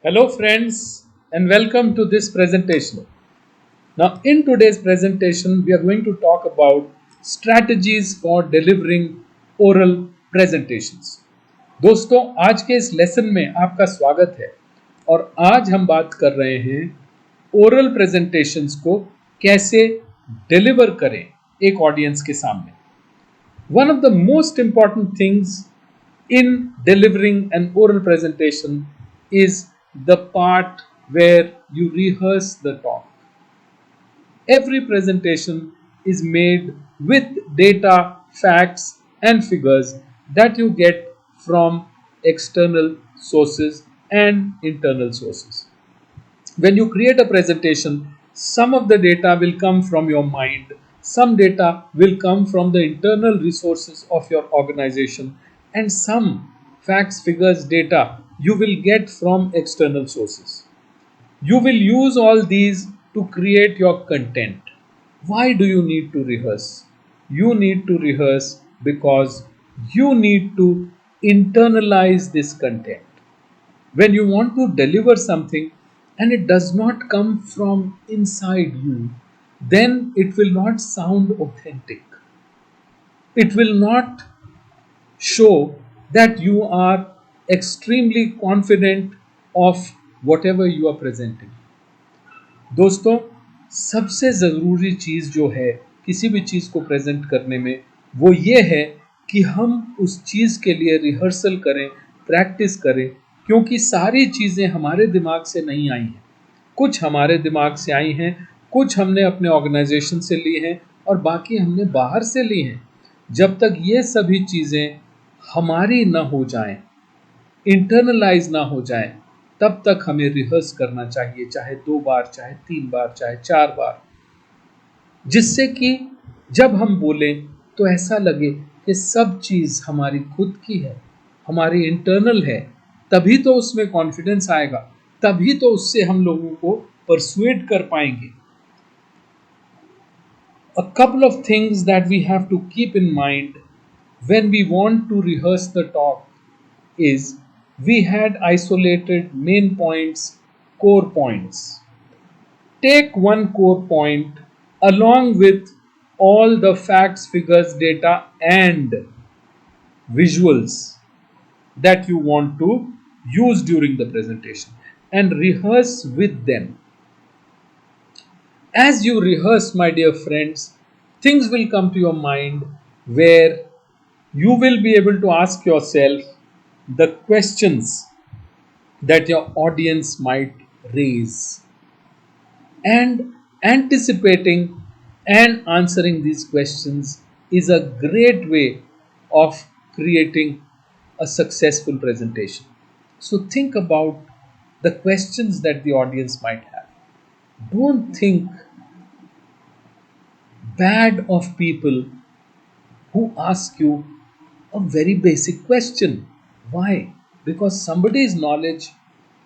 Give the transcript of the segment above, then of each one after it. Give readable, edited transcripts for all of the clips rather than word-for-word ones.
Hello, friends, and welcome to this presentation. Now, in today's presentation, we are going to talk about strategies for delivering oral presentations. दोस्तों, आज के इस lesson में आपका स्वागत है और आज हम बात कर रहे हैं ओरल प्रेजेंटेशंस को कैसे डिलीवर करें एक ऑडियंस के सामने. One of the most important things in delivering an oral presentation is the part where you rehearse the talk. Every presentation is made with data, facts, and figures that you get from external sources and internal sources. When you create a presentation, some of the data will come from your mind, some data will come from the internal resources of your organization, and some facts, figures, data you will get from external sources. You will use all these to create your content. Why do you need to rehearse? You need to rehearse because you need to internalize this content. When you want to deliver something and it does not come from inside you, then it will not sound authentic. It will not show that you are extremely confident of whatever you are presenting. दोस्तों, सबसे ज़रूरी चीज़ जो है किसी भी चीज़ को present करने में वो ये है कि हम उस चीज़ के लिए रिहर्सल करें, प्रैक्टिस करें, क्योंकि सारी चीज़ें हमारे दिमाग से नहीं आई हैं. कुछ हमारे दिमाग से आई हैं, कुछ हमने अपने ऑर्गेनाइजेशन से ली हैं और बाकी हमने बाहर से ली हैं. जब तक ये सभी चीज़ें हमारी ना हो जाएं, इंटरनलाइज ना हो जाए, तब तक हमें रिहर्स करना चाहिए, चाहे 2 बार, चाहे 3 बार, चाहे 4 बार, जिससे कि जब हम बोलें तो ऐसा लगे कि सब चीज़ हमारी खुद की है, हमारी इंटरनल है. तभी तो उसमें कॉन्फिडेंस आएगा, तभी तो उससे हम लोगों को परसुएड कर पाएंगे. A couple of things that we have to keep in mind when we want to rehearse the talk is we had isolated main points, core points. Take one core point along with all the facts, figures, data, and visuals that you want to use during the presentation and rehearse with them. As you rehearse, my dear friends, things will come to your mind where you will be able to ask yourself the questions that your audience might raise. And anticipating and answering these questions is a great way of creating a successful presentation. So think about the questions that the audience might have. Don't think bad of people who ask you a very basic question. Why? Because somebody's knowledge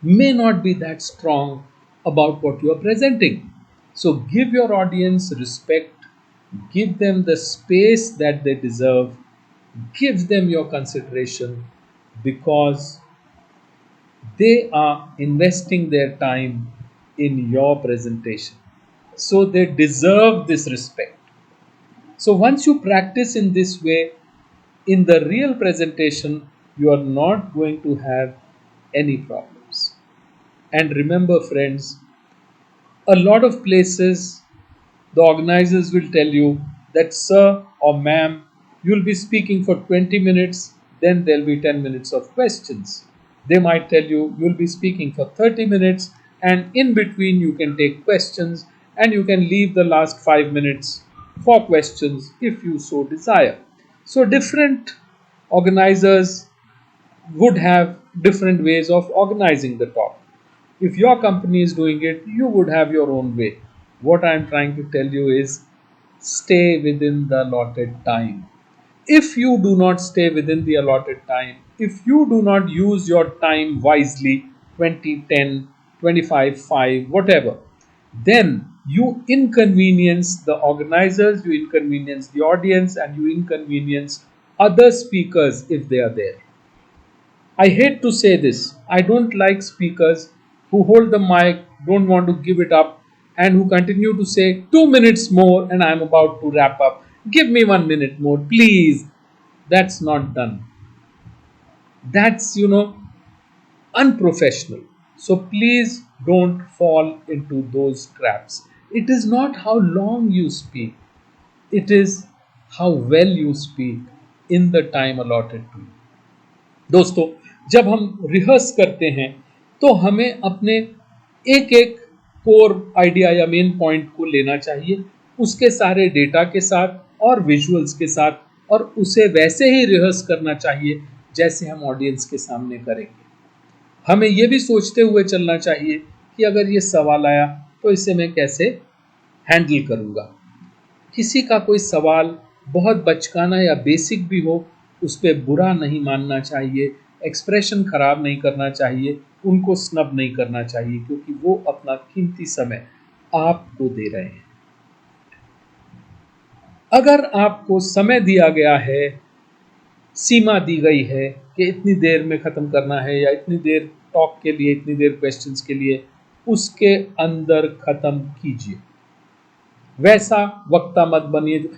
may not be that strong about what you are presenting. So give your audience respect, give them the space that they deserve, give them your consideration because they are investing their time in your presentation. So they deserve this respect. So once you practice in this way, in the real presentation, you are not going to have any problems. And remember, friends, a lot of places the organizers will tell you that, sir or ma'am, you'll be speaking for 20 minutes, then there'll be 10 minutes of questions. They might tell you you'll be speaking for 30 minutes, and in between, you can take questions and you can leave the last 5 minutes for questions if you so desire. So, different organizers would have different ways of organizing the talk. If your company is doing it, you would have your own way. What I'm trying to tell you is stay within the allotted time. If you do not stay within the allotted time, if you do not use your time wisely, 20, 10, 25, 5, whatever, then you inconvenience the organizers, you inconvenience the audience, and you inconvenience other speakers if they are there. I hate to say this. I don't like speakers who hold the mic, don't want to give it up, and who continue to say 2 minutes more and I'm about to wrap up. Give me 1 minute more, please. That's not done. That's, unprofessional. So please don't fall into those traps. It is not how long you speak, it is how well you speak in the time allotted to you. दोस्तों, जब हम rehearse करते हैं तो हमें अपने एक एक कोर आइडिया या मेन पॉइंट को लेना चाहिए, उसके सारे डेटा के साथ और विजुअल्स के साथ, और उसे वैसे ही रिहर्स करना चाहिए जैसे हम ऑडियंस के सामने करेंगे। हमें ये भी सोचते हुए चलना चाहिए कि अगर ये सवाल आया तो इसे मैं कैसे हैंडल करूँगा। किसी का कोई सवाल बहुत बचकाना या बेसिक भी हो, उस पर बुरा नहीं मानना चाहिए, एक्सप्रेशन खराब नहीं करना चाहिए, उनको स्नब नहीं करना चाहिए, क्योंकि वो अपना कीमती समय आपको दे रहे हैं। अगर आपको समय दिया गया है, सीमा दी गई है कि इतनी देर में ख़त्म करना है या इतनी देर टॉक के लिए, इतनी देर क्वेश्चंस के लिए, उसके अंदर ख़त्म कीजिए। वैसा वक्ता मत बनिए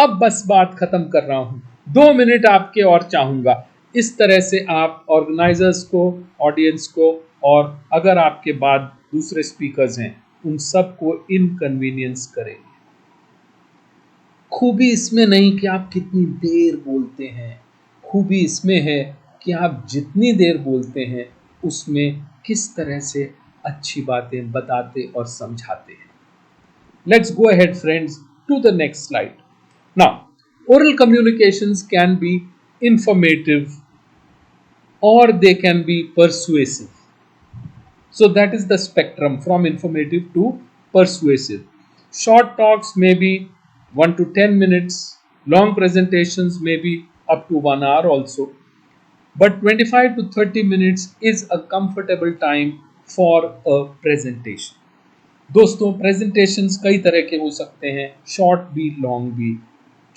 अब बस बात ख़त्म कर रहा हूँ, 2 मिनट आपके और चाहूँगा। इस तरह से आप ऑर्गेनाइजर्स को, ऑडियंस को, और अगर आपके बाद दूसरे स्पीकर्स हैं उन सबको इनकन्वीनियंस करेंगे। खूबी इसमें नहीं कि आप कितनी देर बोलते हैं, खूबी इसमें है कि आप जितनी देर बोलते हैं उसमें किस तरह से अच्छी बातें बताते और समझाते हैं। Let's go ahead, friends, to the next slide. Now, oral communications can be informative or they can be persuasive. So that is the spectrum from informative to persuasive. Short talks may be 1 to 10 minutes, long presentations may be up to 1 hour also. But 25 to 30 minutes is a comfortable time for a presentation. दोस्तों, presentations कई तरह के हो सकते हैं, short भी, long भी।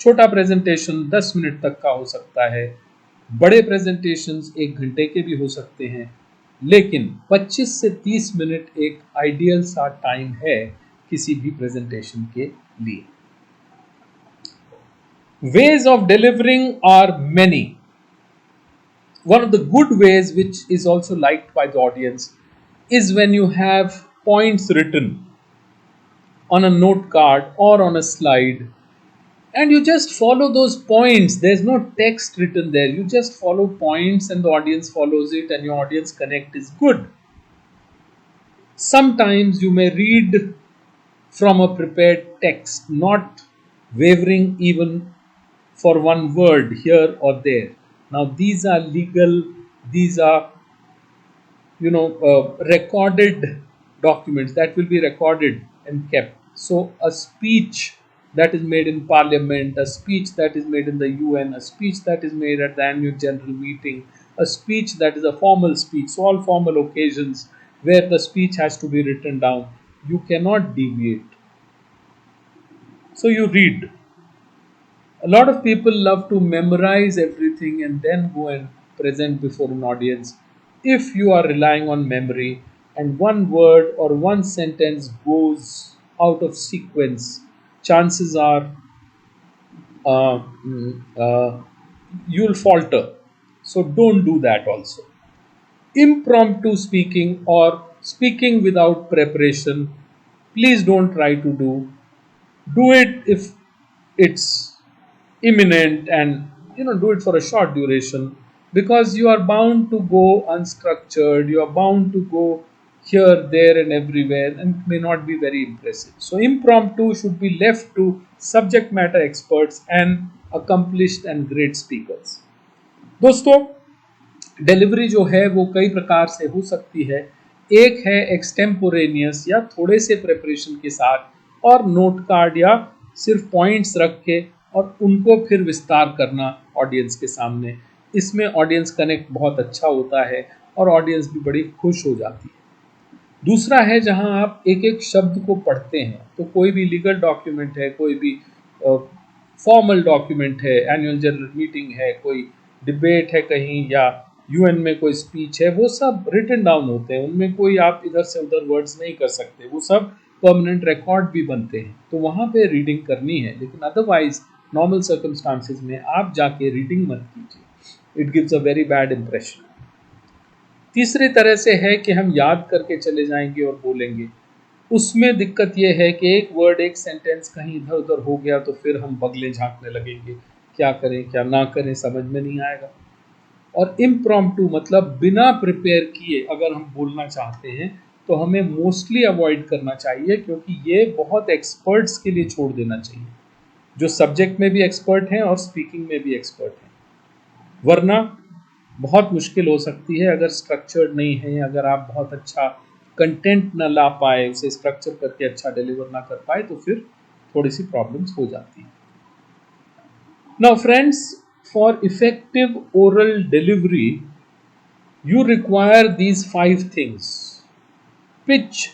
छोटा प्रेजेंटेशन 10 मिनट तक का हो सकता है, बड़े प्रेजेंटेशंस 1 घंटे के भी हो सकते हैं, लेकिन 25 से 30 मिनट एक आइडियल सा टाइम है किसी भी प्रेजेंटेशन के लिए। Ways of delivering are many. One of the good ways, which is also liked by the audience, is when you have points written on a note card or on a slide and you just follow those points. There's no text written there, you just follow points and the audience follows it and your audience connect is good. Sometimes you may read from a prepared text, not wavering even for one word here or there. Now these are legal, these are recorded documents that will be recorded and kept. So a speech that is made in parliament, a speech that is made in the UN, a speech that is made at the annual general meeting, a speech that is a formal speech, so all formal occasions where the speech has to be written down, you cannot deviate. So you read. A lot of people love to memorize everything and then go and present before an audience. If you are relying on memory and one word or one sentence goes out of sequence, chances are uh, mm, uh, you'll falter. So don't do that also. Impromptu speaking or speaking without preparation, please don't try to do. Do it if it's imminent, and do it for a short duration, because you are bound to go unstructured, you are bound to go here, there and everywhere, and it may not be very impressive. So impromptu should be left to subject matter experts and accomplished and great speakers. दोस्तों, delivery जो है वो कई प्रकार से हो सकती है। एक है एक्सटेम्पोरेनियस या थोड़े से प्रिपरेशन के साथ, और नोट कार्ड या सिर्फ पॉइंट्स रख के और उनको फिर विस्तार करना ऑडियंस के सामने। इसमें ऑडियंस कनेक्ट बहुत अच्छा होता है और ऑडियंस भी बड़ी खुश हो जाती है। दूसरा है जहां आप एक एक शब्द को पढ़ते हैं, तो कोई भी लीगल डॉक्यूमेंट है, कोई भी फॉर्मल डॉक्यूमेंट है, एनुअल जनरल मीटिंग है, कोई डिबेट है कहीं, या यूएन में कोई स्पीच है, वो सब रिटन डाउन होते हैं, उनमें कोई आप इधर से उधर वर्ड्स नहीं कर सकते, वो सब परमानेंट रिकॉर्ड भी बनते हैं, तो वहाँ पे रीडिंग करनी है। लेकिन अदरवाइज नॉर्मल सर्कमस्टांसिस में आप जाके रीडिंग मत कीजिए, it gives a very bad impression. तीसरी तरह से है कि हम याद करके चले जाएंगे और बोलेंगे, उसमें दिक्कत यह है कि एक वर्ड एक सेंटेंस कहीं इधर उधर हो गया तो फिर हम बगले झांकने लगेंगे, क्या करें क्या ना करें समझ में नहीं आएगा। और इम्प्रॉम्प्टू मतलब बिना प्रिपेयर किए अगर हम बोलना चाहते हैं तो हमें मोस्टली अवॉइड करना चाहिए, क्योंकि ये बहुत एक्सपर्ट्स के लिए छोड़ देना चाहिए, जो सब्जेक्ट में भी एक्सपर्ट हैं और स्पीकिंग में भी एक्सपर्ट हैं। वरना बहुत मुश्किल हो सकती है, अगर स्ट्रक्चर्ड नहीं है, अगर आप बहुत अच्छा कंटेंट ना ला पाए, उसे स्ट्रक्चर करके अच्छा डिलीवर ना कर पाए, तो फिर थोड़ी सी प्रॉब्लम्स हो जाती हैं। Now friends, for effective oral delivery you require these five things: pitch,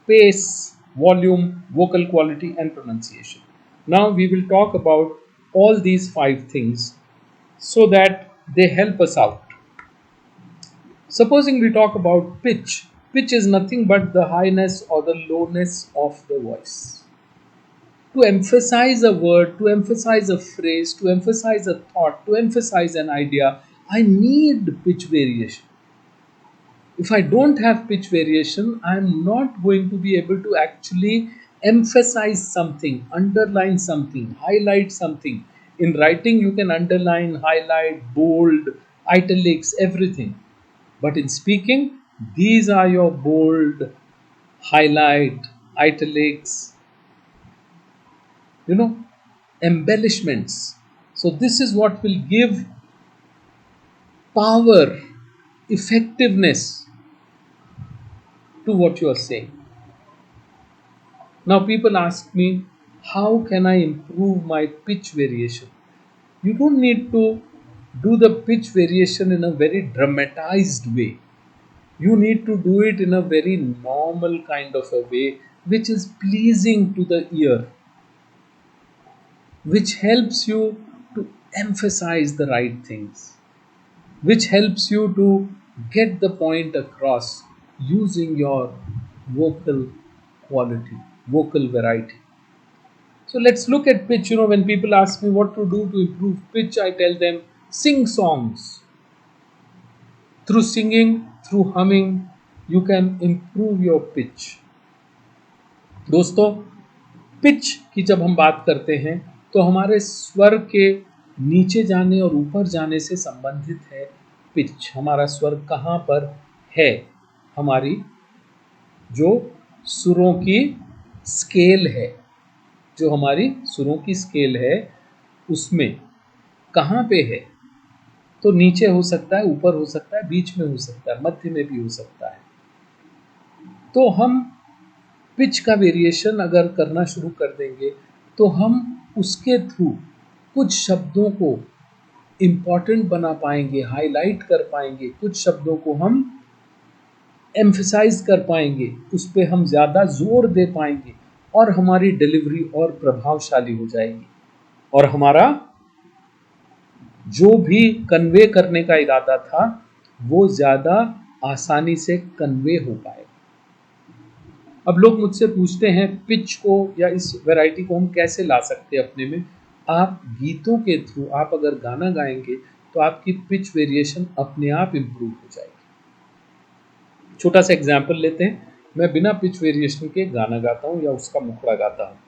pace, volume, vocal quality, and pronunciation. Now we will talk about all these five things so that they help us out. Supposing we talk about pitch, pitch is nothing but the highness or the lowness of the voice. To emphasize a word, to emphasize a phrase, to emphasize a thought, to emphasize an idea, I need pitch variation. If I don't have pitch variation, I'm not going to be able to actually emphasize something, underline something, highlight something. In writing, you can underline, highlight, bold, italics, everything. But in speaking, these are your bold, highlight, italics, you know, embellishments. So, this is what will give power, effectiveness to what you are saying. Now, people ask me, how can I improve my pitch variation? You don't need to do the pitch variation in a very dramatized way. You need to do it in a very normal kind of a way, which is pleasing to the ear, which helps you to emphasize the right things, which helps you to get the point across using your vocal quality, vocal variety. So let's look at pitch. When people ask me what to do to improve pitch, I tell them sing songs. Through singing, through humming, you can improve your pitch. दोस्तों, pitch की जब हम बात करते हैं तो हमारे स्वर के नीचे जाने और ऊपर जाने से संबंधित है पिच। हमारा स्वर कहाँ पर है, हमारी जो सुरों की स्केल है, जो हमारी सुरों की स्केल है उसमें कहाँ पे है। तो नीचे हो सकता है, ऊपर हो सकता है, बीच में हो सकता है, मध्य में भी हो सकता है। तो हम पिच का वेरिएशन अगर करना शुरू कर देंगे तो हम उसके थ्रू कुछ शब्दों को इम्पॉर्टेंट बना पाएंगे, हाईलाइट कर पाएंगे, कुछ शब्दों को हम एम्फसाइज कर पाएंगे, उस पर हम ज़्यादा जोर दे पाएंगे और हमारी डिलीवरी और प्रभावशाली हो जाएगी और हमारा जो भी कन्वे करने का इरादा था वो ज़्यादा आसानी से कन्वे हो पाएगा। अब लोग मुझसे पूछते हैं पिच को या इस वैरायटी को हम कैसे ला सकते हैं अपने में। आप गीतों के थ्रू, आप अगर गाना गाएंगे तो आपकी पिच वेरिएशन अपने आप इम्प्रूव हो जाएगी। छोटा सा एग्जाम्पल लेते हैं, मैं बिना पिच वेरिएशन के गाना गाता हूँ या उसका मुखड़ा गाता हूँ।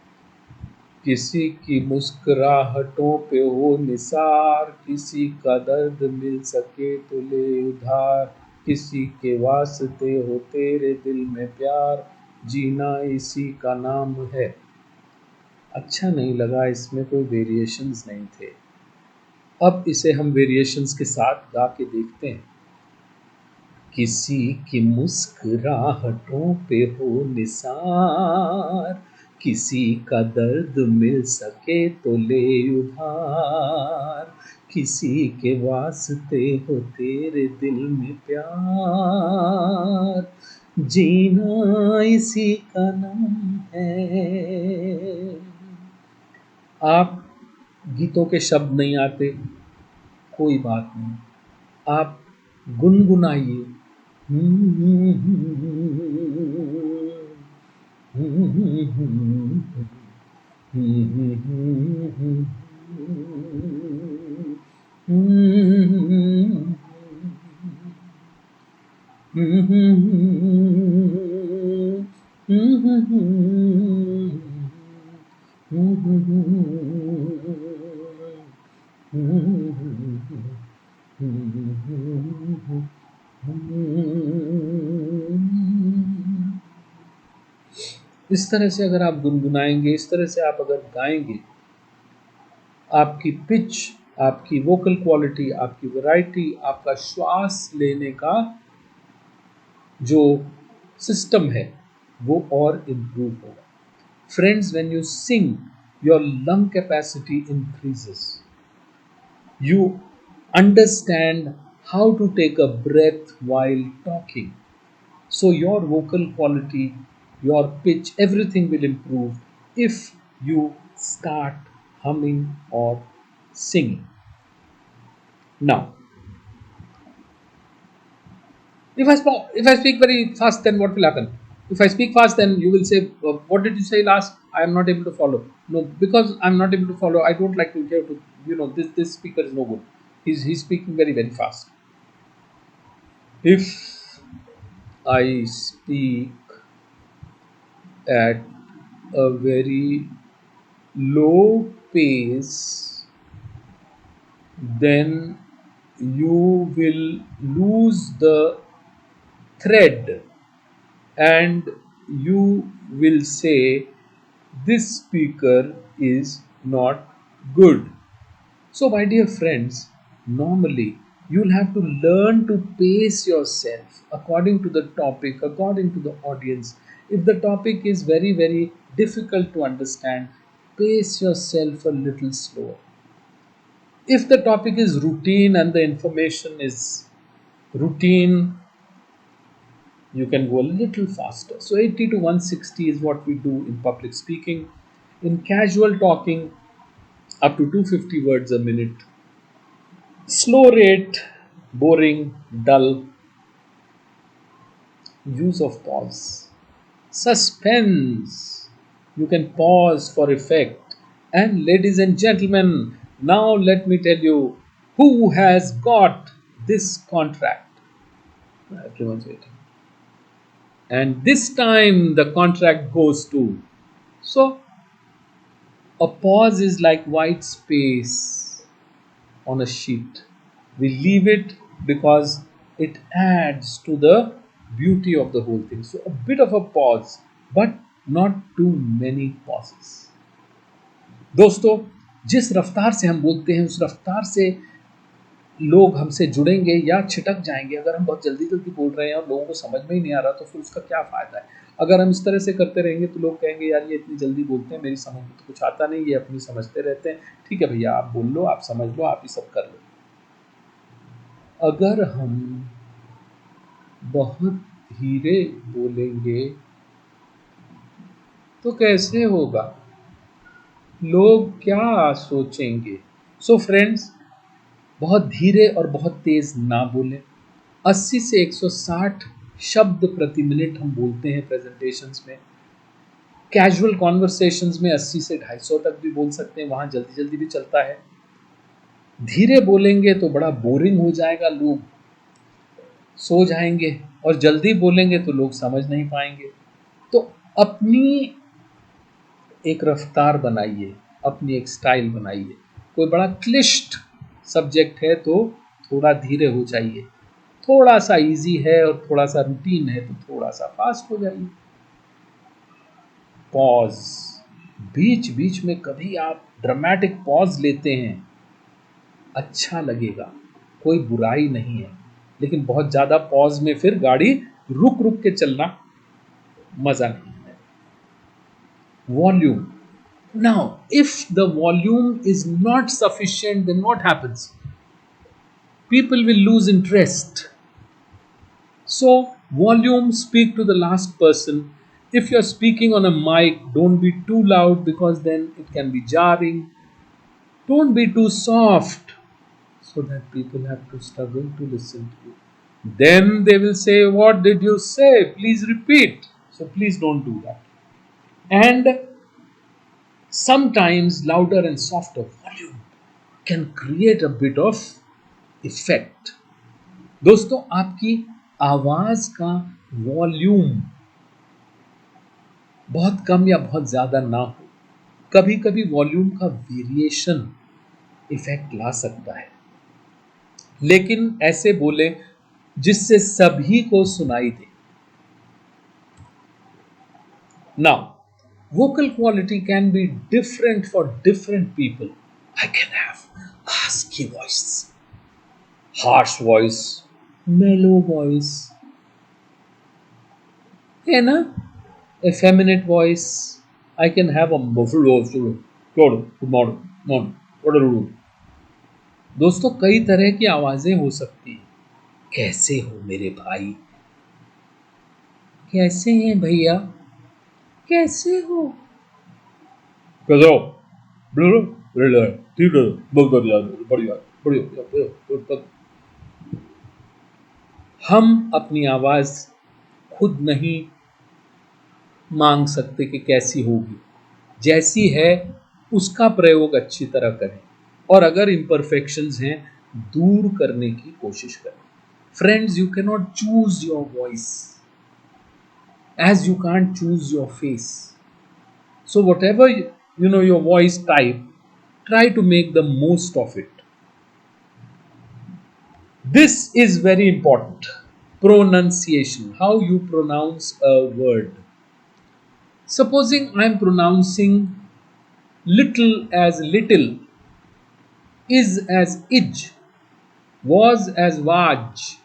किसी की मुस्कुराहटों पे हो निसार, किसी का दर्द मिल सके तो ले उधार, किसी के वास्ते हो तेरे दिल में प्यार, जीना इसी का नाम है। अच्छा नहीं लगा, इसमें कोई वेरिएशंस नहीं थे। अब इसे हम वेरिएशंस के साथ गा के देखते हैं। किसी की मुस्कुराहटों पे हो निसार, किसी का दर्द मिल सके तो ले उधार, किसी के वास्ते हो तेरे दिल में प्यार, जीना इसी का नाम है। आप गीतों के शब्द नहीं आते, कोई बात नहीं, आप गुनगुनाइए। इस तरह से अगर आप गुनगुनाएंगे, इस तरह से आप अगर गाएंगे, आपकी पिच, आपकी वोकल क्वालिटी, आपकी वैरायटी, आपका श्वास लेने का जो सिस्टम है वो और इम्प्रूव होगा। Friends, when you sing, your lung capacity increases, you understand how to take a breath while talking. So, your vocal quality, your pitch, everything will improve if you start humming or singing. Now, if I speak very fast, then what will happen? If I speak fast, then you will say, "What did you say last? I am not able to follow." No, because I'm not able to follow, I don't like to hear to, this speaker is no good. He's speaking very fast. If I speak at a very low pace, then you will lose the thread and you will say, this speaker is not good. So, my dear friends, normally you'll have to learn to pace yourself according to the topic, according to the audience. If the topic is very difficult to understand, pace yourself a little slower. If the topic is routine and the information is routine, you can go a little faster. So 80 to 160 is what we do in public speaking. In casual talking, up to 250 words a minute. Slow rate, boring, dull, use of pause. Suspense. You can pause for effect. And ladies and gentlemen, now let me tell you who has got this contract. Everyone's waiting. And this time the contract goes to. So, a pause is like white space on a sheet. We leave it because it adds to the beauty of the whole thing. So, a bit of a pause, but not too many pauses. दोस्तों, जिस रफ्तार से हम बोलते हैं उस रफ्तार से लोग हमसे जुड़ेंगे या छिटक जाएंगे। अगर हम बहुत जल्दी जल्दी बोल रहे हैं और लोगों को समझ में ही नहीं आ रहा तो फिर उसका क्या फ़ायदा है। अगर हम इस तरह से करते रहेंगे तो लोग कहेंगे, यार ये इतनी जल्दी बोलते हैं, मेरी समझ में तो कुछ आता नहीं, ये अपनी समझते रहते हैं। ठीक है भैया, आप बोल लो, आप समझ लो, आप ही सब कर लो। अगर हम बहुत धीरे बोलेंगे तो कैसे होगा, लोग क्या सोचेंगे। सो फ्रेंड्स, बहुत धीरे और बहुत तेज ना बोलें। 80 से 160 शब्द प्रति मिनट हम बोलते हैं प्रेजेंटेशंस में। कैजुअल कॉन्वर्सेशंस में 80 से 250 तक भी बोल सकते हैं, वहाँ जल्दी जल्दी भी चलता है। धीरे बोलेंगे तो बड़ा बोरिंग हो जाएगा, लोग सो जाएंगे, और जल्दी बोलेंगे तो लोग समझ नहीं पाएंगे। तो अपनी एक रफ्तार बनाइए, अपनी एक स्टाइल बनाइए। कोई बड़ा क्लिष्ट सब्जेक्ट है तो थोड़ा धीरे हो जाइए, थोड़ा सा इजी है और थोड़ा सा रूटीन है तो थोड़ा सा फास्ट हो जाइए। पॉज, बीच बीच में कभी आप ड्रामेटिक पॉज लेते हैं, अच्छा लगेगा, कोई बुराई नहीं है। लेकिन बहुत ज़्यादा पॉज में फिर गाड़ी रुक रुक के चलना मज़ा नहीं है। Volume, now if the volume is not sufficient, then what happens? People will lose interest. So volume, speak to the last person. If you're speaking on a mic, don't be too loud because then it can be jarring. Don't be too soft so that people have to struggle to listen to you. Then they will say, "What did you say? Please repeat." So please don't do that. And sometimes louder and softer volume can create a bit of effect. दोस्तों, आपकी आवाज का volume बहुत कम या बहुत ज्यादा ना हो, कभी कभी वॉल्यूम का वेरिएशन इफेक्ट ला सकता है, लेकिन ऐसे बोले जिससे सभी को सुनाई दे. Now, vocal quality can be different for different people. I can have husky voice, harsh voice, mellow voice, and a effeminate voice. I can have a muffled voice. Good morning, morning. What are you doing? दोस्तों, कई तरह की आवाजें हो सकती हैं. कैसे हो मेरे भाई? कैसे हैं भैया? कैसे हो? कैसे हो? बढ़िया, ठीक है, बहुत बढ़िया, बढ़िया, बढ़िया, बढ़िया. हम अपनी आवाज खुद नहीं मांग सकते कि कैसी होगी. जैसी है उसका प्रयोग अच्छी तरह करें, और अगर imperfections हैं दूर करने की कोशिश करें. Friends, you cannot choose your voice as you can't choose your face. So whatever your voice type, try to make the most of it. This is very important. Pronunciation, how you pronounce a word. Supposing I am pronouncing little as little, is as ij, was as vaj,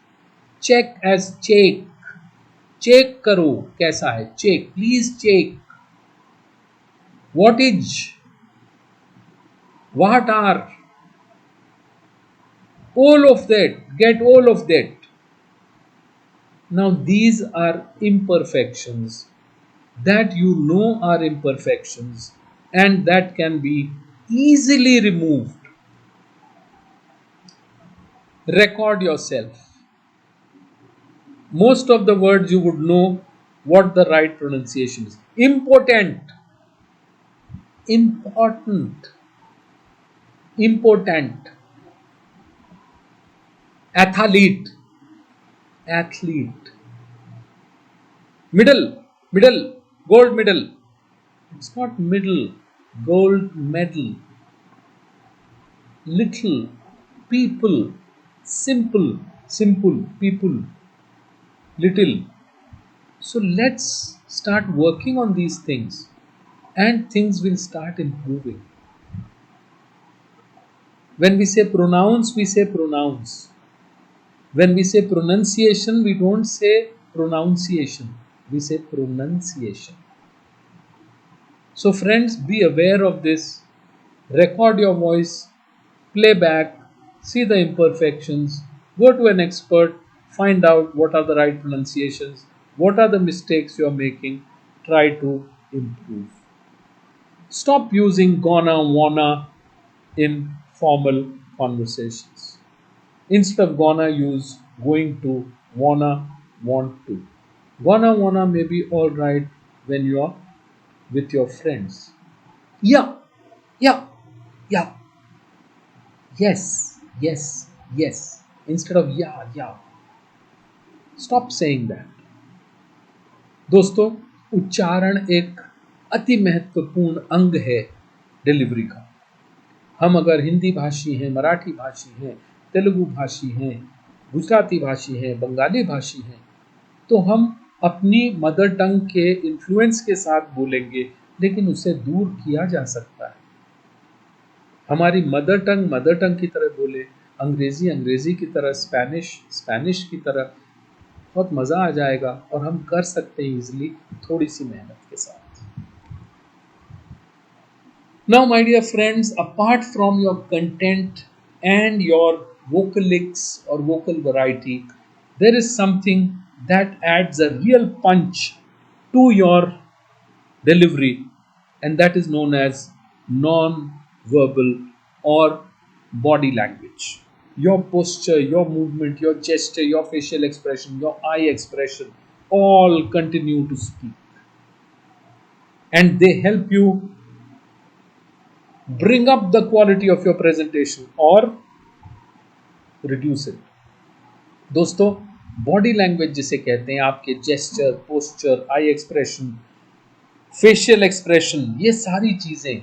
check as check. Check करो कैसा है. Check, please check. What is, what are, all of that, get all of that. Now these are imperfections that you know are imperfections, and that can be easily removed. Record yourself. Most of the words you would know what the right pronunciation is. Important, important, important. Athlete, athlete. Middle, middle, gold medal. It's not middle, gold medal. Little, people, simple, simple, people, little. So let's start working on these things, and things will start improving. When we say pronounce, we say pronounce. When we say pronunciation, we don't say pronunciation, we say pronunciation. So, friends, be aware of this. Record your voice, play back, see the imperfections, go to an expert, find out what are the right pronunciations, what are the mistakes you are making, try to improve. Stop using gonna, wanna in formal conversations. Instead of gonna, use going to, wanna, want to. Gonna, wanna may be alright when you are with your friends. Yeah, yeah, yeah, yes, yes, yes. Instead of yeah, yeah. Stop saying that. दोस्तों, उच्चारण एक अति महत्वपूर्ण अंग है delivery का. हम अगर हिंदी भाषी हैं, मराठी भाषी हैं, तेलुगु भाषी हैं, गुजराती भाषी हैं, बंगाली भाषी हैं, तो हम अपनी मदर टंग के इन्फ्लुएंस के साथ बोलेंगे, लेकिन उसे दूर किया जा सकता है. हमारी मदर टंग की तरह बोले, अंग्रेजी अंग्रेजी की तरह, स्पेनिश स्पेनिश की तरह. बहुत मज़ा आ जाएगा और हम कर सकते हैं इजीली, थोड़ी सी मेहनत के साथ. Now, my dear friends, apart from your content and your vocalics or vocal variety, there is something that adds a real punch to your delivery, and that is known as non verbal or body language. your posture, your movement, your gesture, your facial expression, your eye expression, all continue to speak. And they help you bring up the quality of your presentation or reduce it. दोस्तों, body language जिसे कहते हैं, आपके gesture, posture, आई expression, facial expression, ये सारी चीजें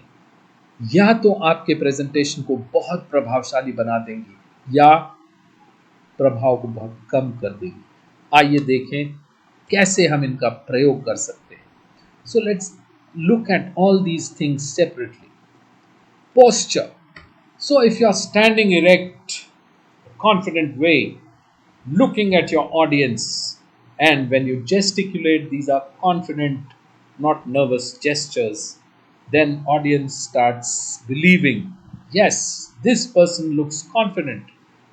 या तो आपके प्रेजेंटेशन को बहुत प्रभावशाली बना देंगी या प्रभाव को बहुत कम कर देंगी। आइए देखें कैसे हम इनका प्रयोग कर सकते हैं। So let's look at all these things separately. Posture. So if you are standing erect, confident way, looking at your audience, and when you gesticulate, these are confident, not nervous gestures, then audience starts believing, yes, this person looks confident.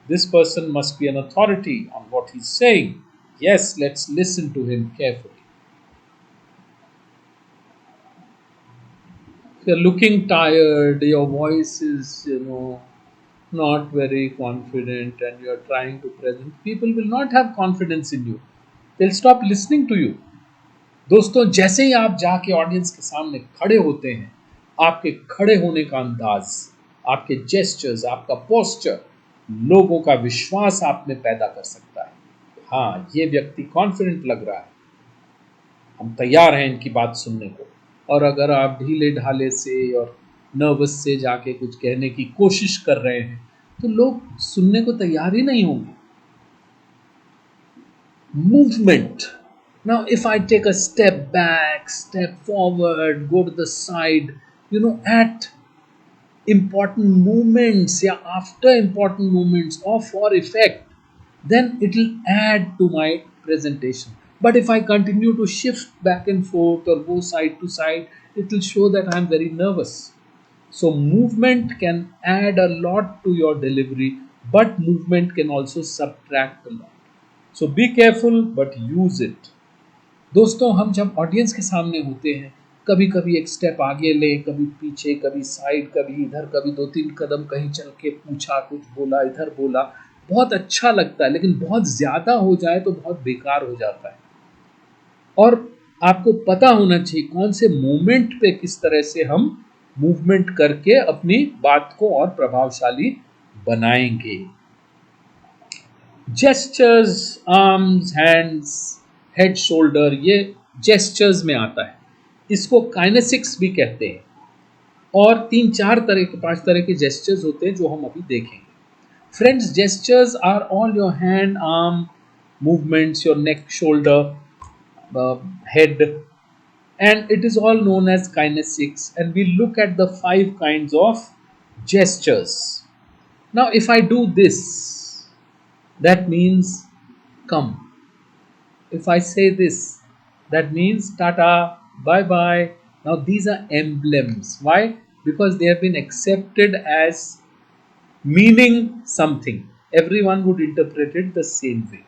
This person must be an authority on what he's saying. Yes, let's listen to him carefully. You're looking tired, your voice is, not very confident, and you're trying to present, people will not have confidence in you. They'll stop listening to you. दोस्तों, जैसे ही आप जाके audience के सामने खड़े होते हैं, आपके खड़े होने का अंदाज, आपके जेस्चर्स, आपका पोस्चर लोगों का विश्वास आप में पैदा कर सकता है। हाँ, ये व्यक्ति कॉन्फिडेंट लग रहा है, हम तैयार हैं इनकी बात सुनने को। और अगर आप ढीले ढाले से और नर्वस से जाके कुछ कहने की कोशिश कर रहे हैं, तो लोग सुनने को तैयार ही नहीं होंगे। Movement. Now, if I take a step back, step forward, go to the side, at important movements, yeah, after important movements or for effect, then it will add to my presentation. But if I continue to shift back and forth or go side to side, it will show that I'm very nervous. So, movement can add a lot to your delivery, but movement can also subtract a lot. So, be careful, but use it. दोस्तों, हम जब audience के सामने होते हैं, कभी कभी एक स्टेप आगे ले, कभी पीछे, कभी साइड, कभी इधर, कभी 2-3 कदम कहीं चल के पूछा, कुछ बोला, इधर बोला, बहुत अच्छा लगता है। लेकिन बहुत ज़्यादा हो जाए तो बहुत बेकार हो जाता है। और आपको पता होना चाहिए कौन से मोमेंट पे किस तरह से हम मूवमेंट करके अपनी बात को और प्रभावशाली बनाएंगे। Gestures, arms, hands, head, shoulder, ये जेस्चर्स में आता है। इसको काइनेसिक्स भी कहते हैं। और 3-4 तरह के 5 तरह के जेस्चर्स होते हैं जो हम अभी देखेंगे। Friends, gestures are all your hand, arm movements, your neck, shoulder, head, and it is all known as kinesics. And we look at the 5 kinds of gestures. Now, if I do this, that means come. If I say this, that means tata, bye bye. Now, these are emblems. Why? Because they have been accepted as meaning something. Everyone would interpret it the same way.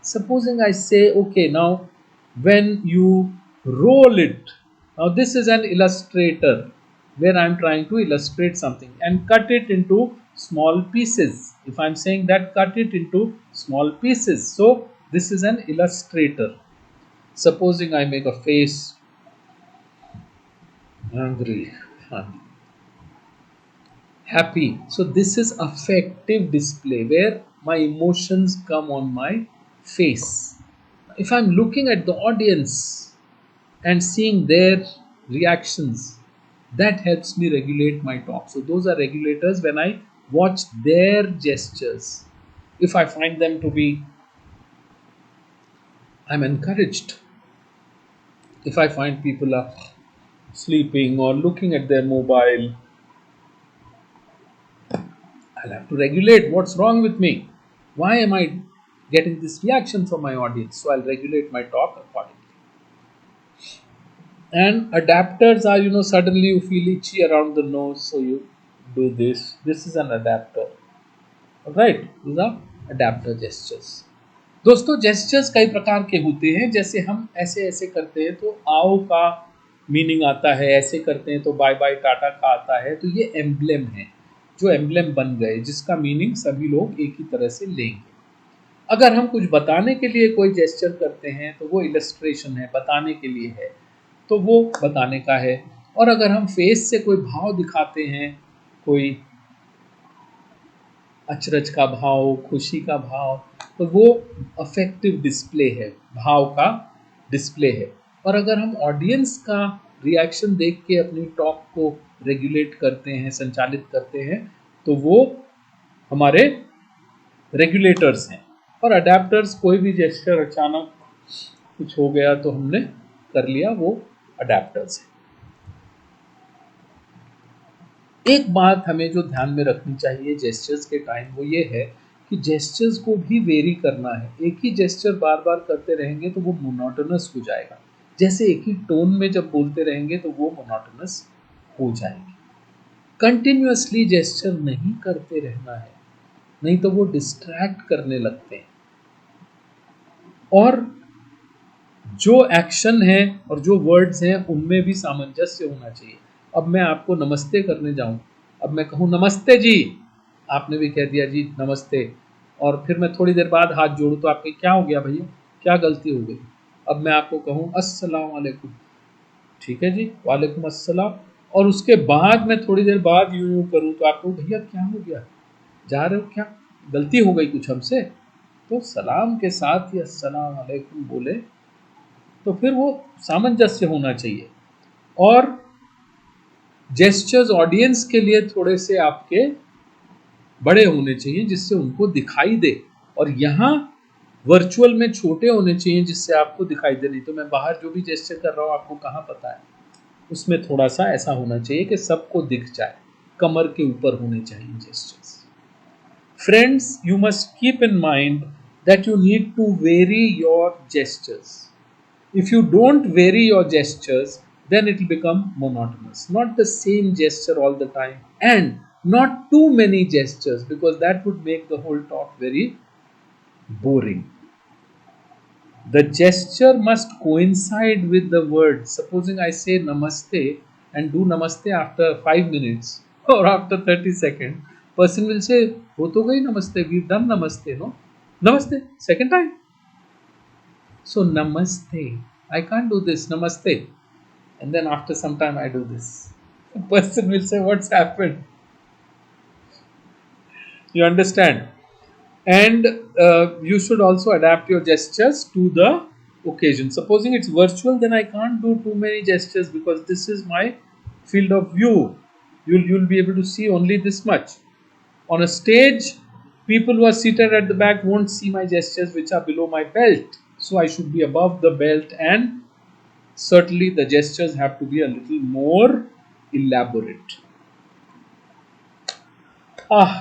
Supposing I say, okay, now when you roll it, now this is an illustrator where I'm trying to illustrate something, and cut it into small pieces. If I'm saying that, cut it into small pieces. So this is an illustrator. Supposing I make a face, angry, funny, happy. So this is affective display where my emotions come on my face. If I'm looking at the audience and seeing their reactions, that helps me regulate my talk. So those are regulators when I watch their gestures. If I find them to be, I'm encouraged. If I find people are sleeping or looking at their mobile, I'll have to regulate what's wrong with me. Why am I getting this reaction from my audience? So I'll regulate my talk accordingly. And adapters are, suddenly you feel itchy around the nose, so you do this. This is an adapter. Alright, these are adapter gestures. दोस्तों, gestures कई प्रकार के होते हैं। जैसे हम ऐसे ऐसे करते हैं तो आओ का मीनिंग आता है, ऐसे करते हैं तो बाय बाय टाटा का आता है। तो ये एम्बलेम है जो एम्ब्लेम बन गए, जिसका मीनिंग सभी लोग एक ही तरह से लेंगे। अगर हम कुछ बताने के लिए कोई जेस्चर करते हैं तो वो इलस्ट्रेशन है, बताने के लिए है, तो वो बताने का है। और अगर हम फेस से कोई भाव दिखाते हैं, कोई अचरज का भाव, खुशी का भाव, तो वो अफेक्टिव डिस्प्ले है, भाव का डिस्प्ले है। और अगर हम ऑडियंस का रिएक्शन देख के अपनी टॉक को रेगुलेट करते हैं, संचालित करते हैं, तो वो हमारे रेगुलेटर्स हैं। और अडेप्टर्स, कोई भी जेस्चर अचानक कुछ हो गया तो हमने कर लिया, वो अडेप्टर्स हैं। एक बात हमें जो ध्यान में रखनी चाहिए जेस्चर्स के टाइम, वो ये है कि जेस्चर्स को भी वेरी करना है। एक ही जेस्चर बार बार करते रहेंगे तो वो मोनोटोनस हो जाएगा। जैसे एक ही टोन में जब बोलते रहेंगे तो वो मोनोटोनस हो जाएंगे। कंटिन्यूअसली जेस्चर नहीं करते रहना है, नहीं तो वो डिस्ट्रैक्ट करने लगते हैं। और जो एक्शन है और जो वर्ड्स हैं उनमें भी सामंजस्य होना चाहिए। अब मैं आपको नमस्ते करने जाऊं, अब मैं कहूं नमस्ते जी, आपने भी कह दिया जी नमस्ते, और फिर मैं थोड़ी देर बाद हाथ जोड़ूं तो आपके क्या हो गया भैया, क्या गलती हो गई? अब मैं आपको कहूं अस्सलाम वालेकुम, ठीक है जी, वालेकुम अस्सलाम, और उसके बाद मैं थोड़ी देर बाद यूं यूं करूं तो आपको भैया क्या हो गया, जा रहे हो क्या, गलती हो गई कुछ हमसे? तो सलाम के साथ ही अस्सलाम वालेकुम बोले तो फिर वो सामंजस्य होना चाहिए। और जेस्चर्स ऑडियंस के लिए थोड़े से आपके बड़े होने चाहिए जिससे उनको दिखाई दे, और यहाँ वर्चुअल में छोटे होने चाहिए जिससे आपको दिखाई दे। नहीं तो मैं बाहर जो भी जेस्चर कर रहा हूँ आपको कहाँ पता है, उसमें थोड़ा सा ऐसा होना चाहिए कि सबको दिख जाए, कमर के ऊपर होने चाहिए gestures. Friends, you must keep in mind that you need to vary your gestures. If you don't vary your gestures, then it will become monotonous. Not the same gesture all the time, and not too many gestures, because that would make the whole talk very boring. The gesture must coincide with the word. Supposing I say namaste and do namaste after 5 minutes or after 30 seconds, person will say, "Ho to gayi namaste, we've done namaste, no? Namaste, second time." So, namaste. I can't do this, namaste. And then after some time, I do this. The person will say, "What's happened?" You understand? And you should also adapt your gestures to the occasion. Supposing it's virtual, then I can't do too many gestures because this is my field of view. You'll be able to see only this much. On a stage, people who are seated at the back won't see my gestures which are below my belt. So I should be above the belt, and certainly the gestures have to be a little more elaborate. Ah,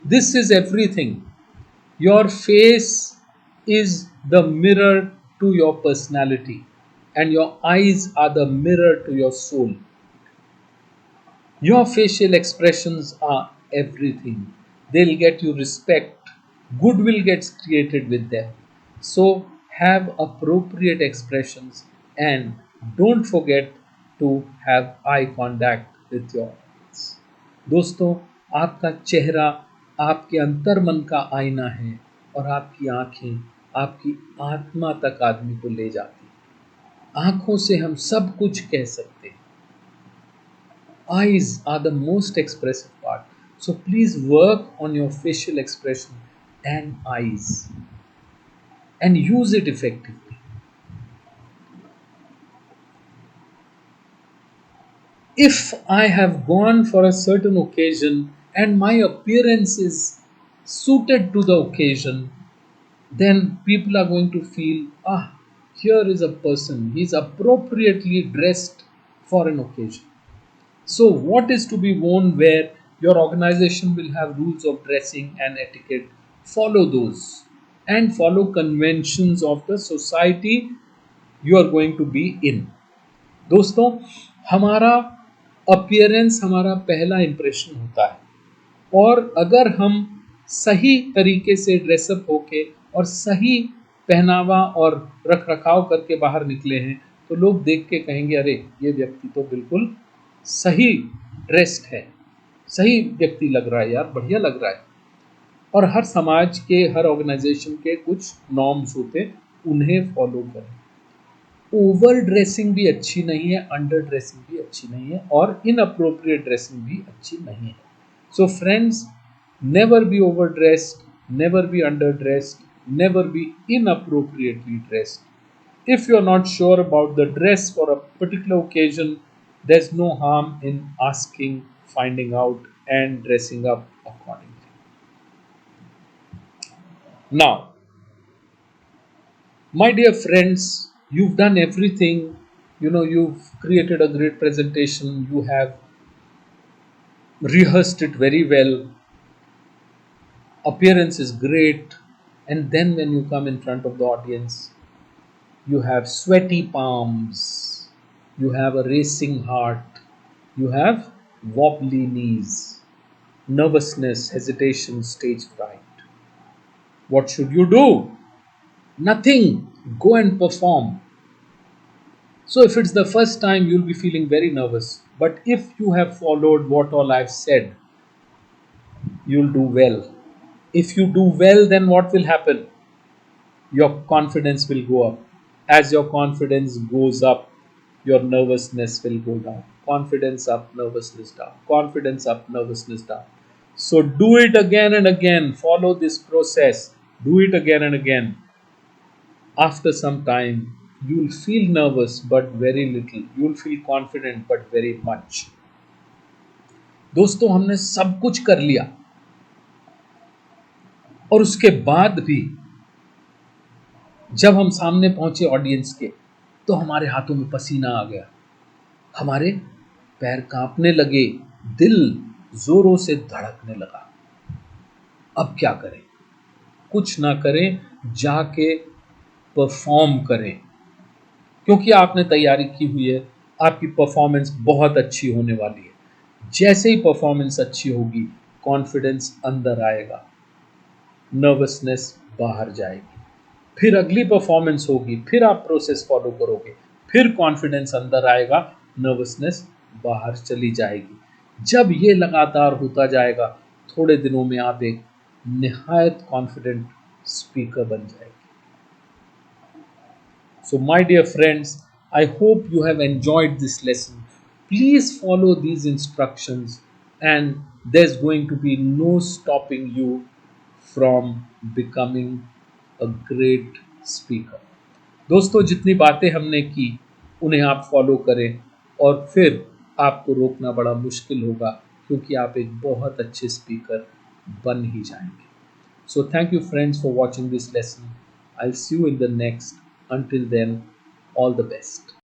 this is everything. Your face is the mirror to your personality, and your eyes are the mirror to your soul. Your facial expressions are everything. They'll get you respect. Goodwill gets created with them. So, have appropriate expressions and don't forget to have eye contact with your audience. दोस्तों, आपका चेहरा आपके अंतर्मन का आईना है, और आपकी आंखें आपकी आत्मा तक आदमी को ले जाती हैं। आंखों से हम सब कुछ कह सकते हैं। Eyes are the most expressive part. So please work on your facial expression and eyes and use it effectively. If I have gone for a certain occasion and my appearance is suited to the occasion, then people are going to feel, here is a person, he is appropriately dressed for an occasion. So, what is to be worn where? Your organization will have rules of dressing and etiquette. Follow those and follow conventions of the society you are going to be in. दोस्तों, हमारा appearance हमारा पहला impression होता है, और अगर हम सही तरीके से ड्रेसअप होके और सही पहनावा और रख रखाव करके बाहर निकले हैं तो लोग देख के कहेंगे, अरे ये व्यक्ति तो बिल्कुल सही ड्रेस्ड है। सही व्यक्ति लग रहा है यार, बढ़िया लग रहा है। और हर समाज के, हर ऑर्गेनाइजेशन के कुछ नॉर्म्स होते हैं, उन्हें फॉलो करें। ओवर ड्रेसिंग भी अच्छी नहीं है, अंडर ड्रेसिंग भी अच्छी नहीं है, और इनअप्रोप्रिएट ड्रेसिंग भी अच्छी नहीं है। So friends, never be over dressed, never be under dressed, never be inappropriately dressed. If you are not sure about the dress for a particular occasion, there's no harm in asking, finding out, and dressing up accordingly. Now, my dear friends, you've done everything. You've created a great presentation, you have rehearsed it very well, appearance is great, and then when you come in front of the audience, you have sweaty palms, you have a racing heart, you have wobbly knees, nervousness, hesitation, stage fright. What should you do? Nothing. Go and perform. So, if it's the first time, you'll be feeling very nervous. But if you have followed what all I've said, you'll do well. If you do well, then what will happen? Your confidence will go up. As your confidence goes up, your nervousness will go down. Confidence up, nervousness down. Confidence up, nervousness down. So do it again and again. Follow this process. Do it again and again. After some time, you'll feel nervous but very little. You'll feel confident but very much. दोस्तों, हमने सब कुछ कर लिया, और उसके बाद भी जब हम सामने पहुंचे ऑडियंस के, तो हमारे हाथों में पसीना आ गया, हमारे पैर कांपने लगे, दिल जोरों से धड़कने लगा। अब क्या करें? कुछ ना करें, जाके परफॉर्म करें, क्योंकि आपने तैयारी की हुई है, आपकी परफॉर्मेंस बहुत अच्छी होने वाली है। जैसे ही परफॉर्मेंस अच्छी होगी, कॉन्फिडेंस अंदर आएगा, नर्वसनेस बाहर जाएगी, फिर अगली परफॉर्मेंस होगी, फिर आप प्रोसेस फॉलो करोगे, फिर कॉन्फिडेंस अंदर आएगा, नर्वसनेस बाहर चली जाएगी। जब ये लगातार होता जाएगा, थोड़े दिनों में आप एक निहायत कॉन्फिडेंट स्पीकर बन जाएंगे। So, my dear friends, I hope you have enjoyed this lesson. Please follow these instructions, and there's going to be no stopping you from becoming a great speaker. दोस्तों, जितनी बातें हमने की, उन्हें आप फॉलो करें, और फिर आपको रोकना बड़ा मुश्किल होगा, क्योंकि आप एक बहुत अच्छे स्पीकर बन ही जाएंगे। So, thank you, friends, for watching this lesson. I'll see you in the next. Until then, all the best.